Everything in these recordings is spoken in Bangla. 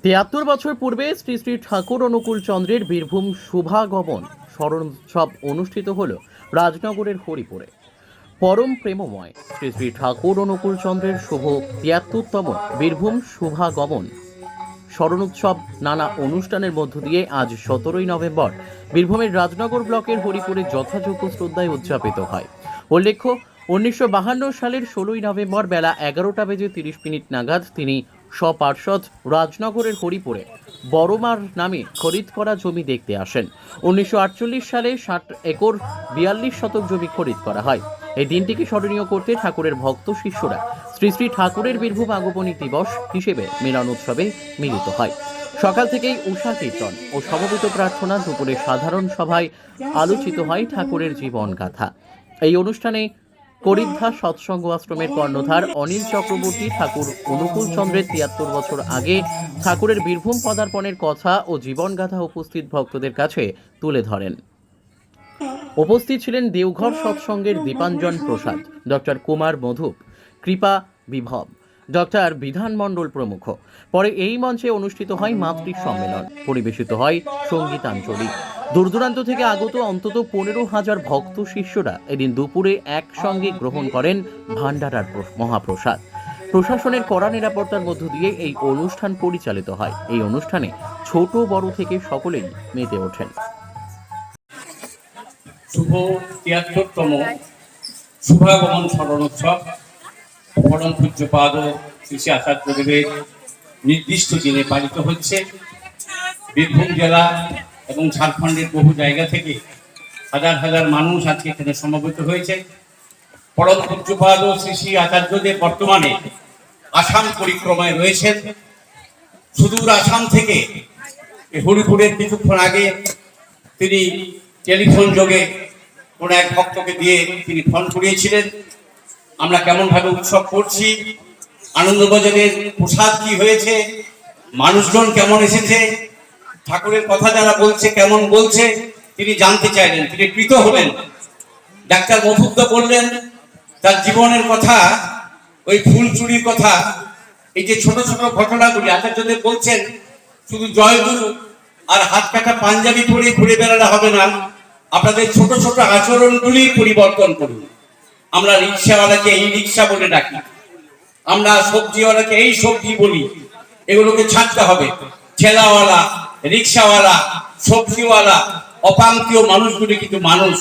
৭৩ বছর পূর্বে শ্রী শ্রী ঠাকুর অনুকূল চন্দ্রের বীরভূম শুভাগমন স্মরণোৎসব অনুষ্ঠিত হল রাজনগরের হরিপুরে। পরম প্রেমময় শ্রী শ্রী ঠাকুর অনুকূল চন্দ্রের শুভ ৭৩তম বীরভূম শুভাগমন স্মরণোৎসব নানা অনুষ্ঠানের মধ্য দিয়ে আজ ১৭ই নভেম্বর বীরভূমের রাজনগর ব্লকের হরিপুরে যথাযোগ্য শ্রদ্ধায় উদযাপিত হয়। উল্লেখ্য, ১৯৫২ সালের ১৬ই নভেম্বর বেলা ১১:৩০ নাগাদ তিনি সপার্ষদ রাজনগরের হরিপুরে বড়মার নামে খরিদ করা জমি দেখতে আসেন। ১৯৪৮ সালে ৬০ একর ৪২ শতক জমি খরিদ করা হয়। এই দিনটিকে স্মরণীয় করতে ঠাকুরের ভক্ত শিষ্যরা শ্রী শ্রী ঠাকুরের বীরভূম আগমনী দিবস হিসেবে মিলন উৎসবে মিলিত হয়। সকাল থেকেই উষা কীর্তন ও সমবেত প্রার্থনা, দুপুরে সাধারণ সভায় আলোচিত হয় ঠাকুরের জীবন গাথা। এই অনুষ্ঠানে করিদ্ধা সৎসঙ্গ আশ্রমের কর্ণধার অনিল চক্রবর্তী ঠাকুর অনুকূল চন্দ্রের ৭৩ বছর আগে ঠাকুরের বীরভূম পদার্পণের কথা ও জীবনগাথা উপস্থিত ভক্তদের কাছে তুলে ধরেন। উপস্থিত ছিলেন দেওঘর সৎসঙ্গের দীপাঞ্জন প্রসাদ, ডক্টর কুমার মধুপ, কৃপা বিভব, ডক্টর বিধান মণ্ডল প্রমুখ। পরে এই মঞ্চে অনুষ্ঠিত হয় মাতৃ সম্মেলন, পরিবেশিত হয় সঙ্গীতাঞ্জলি। দূরদূরান্ত থেকে আগত অন্তত ১৫,০০০ ভক্ত শিষ্যরা এদিন দুপুরে একসঙ্গে গ্রহণ করেন ভান্ডারার মহাপ্রসাদ। প্রশাসনের কড়া নিরাপত্তার মধ্য দিয়ে এই অনুষ্ঠান পরিচালিত হয়। এই অনুষ্ঠানে ছোট বড় থেকে সকলেই মেতে ওঠেন। শুভ ৭৩তম শুভাগমন স্মরণোৎসব পরম পূজ্যপাদ শ্রী শ্রী আচার্যদেবের নির্দিষ্ট দিনে পালিত হচ্ছে। বীরভূম জেলা এবং ঝাড়খণ্ডের বহু জায়গা থেকে হাজার হাজার মানুষ আজকে এখানে সমবেত হয়েছে। পরম পূজ্যপাদ শ্রী শ্রী আচার্যদেব বর্তমানে আসাম পরিক্রমায় রয়েছেন। সুদূর আসাম থেকে হরিপুরের কিছুক্ষণ আগে তিনি টেলিফোন যোগে কোনো এক ভক্তকে দিয়ে তিনি ফোন করিয়েছিলেন, আমরা কেমনভাবে উৎসব করছি, আনন্দবাজারের প্রসাদ কি হয়েছে, মানুষজন কেমন এসেছে, ঠাকুরের কথা যারা বলছে কেমন বলছে, তিনি জানতে চাইলেন। তিনি কৃত হলেন। ডাক্তার মধুব্দা বললেন তার জীবনের কথা, ওই ফুল চুরির কথা, এই যে ছোট ছোট ঘটনাগুলি আচার্যদেব বলছেন শুধু জয়গুরু আর হাত কাটা পাঞ্জাবি পরে ঘুরে বেড়ানো হবে না, আপনাদের ছোট ছোট আচরণগুলি পরিবর্তন করুন। আমরা রিক্সাওয়ালাকে এই রিক্সা বলে ডাকি, আমরা সবজিওয়ালাকে এই সবজি বলি, এগুলোকে ছাড়তে হবে। ঠেলাওয়ালা, রিক্সাওয়ালা, সবজিওয়ালা, অপাঙ্ক্তীয় মানুষগুলি কিন্তু মানুষ,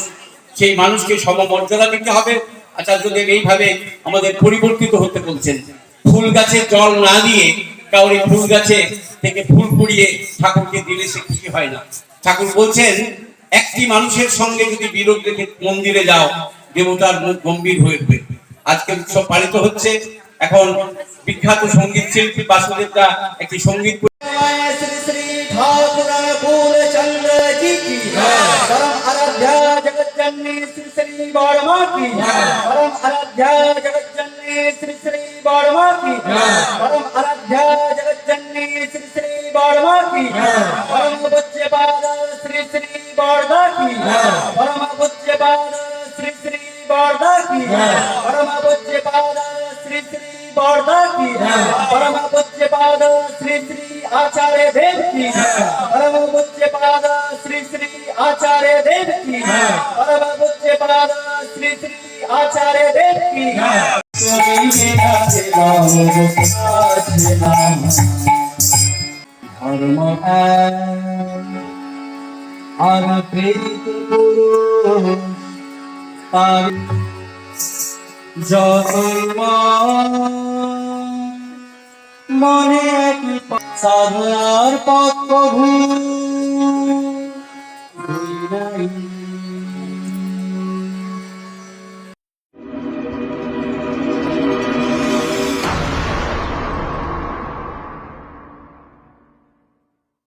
সেই মানুষকে সমমর্যাদা দিতে হবে। আচার্যদেব এইভাবে আমাদের পরিবর্তিত হতে বলছেন। ফুল গাছে জল না দিয়ে কাউরি ফুল গাছে থেকে ফুল কুড়িয়ে ঠাকুরকে দিলে সে খুশি হয় না। ঠাকুর বলছেন একটি মানুষের সঙ্গে যদি বিরোধ রেখে মন্দিরে যাও, দেবতার মুখ গম্ভীর হয়ে উঠবে। আজকে উৎসব পালিত হচ্ছে। এখন বিখ্যাত সঙ্গীত শিল্পী বাসুদেব দা একটি সঙ্গীত श्री श्री ठाकुर अनुकूल चंद्र जी की परम आराध्या जगत जननी श्री श्री बड़मा की परम आराध्या जगत जननी श्री श्री बड़मा की परम आराध्या जगत जननी श्री श्री बड़मा की परम पूज्यपाद श्री श्री बड़दा की परम पूज्यपाद श्री श्री बड़दा की परम पूज्यपाद श्री श्री बड़दा की परम पूज्यपाद श्री श्री आचार्य देव की परम पूज्यपाद श्री श्री आचार्य देव की परम पूज्यपाद श्री श्री आचार्य देव की धर्म और प्रेरित মনে সাধনার পথ প্রভু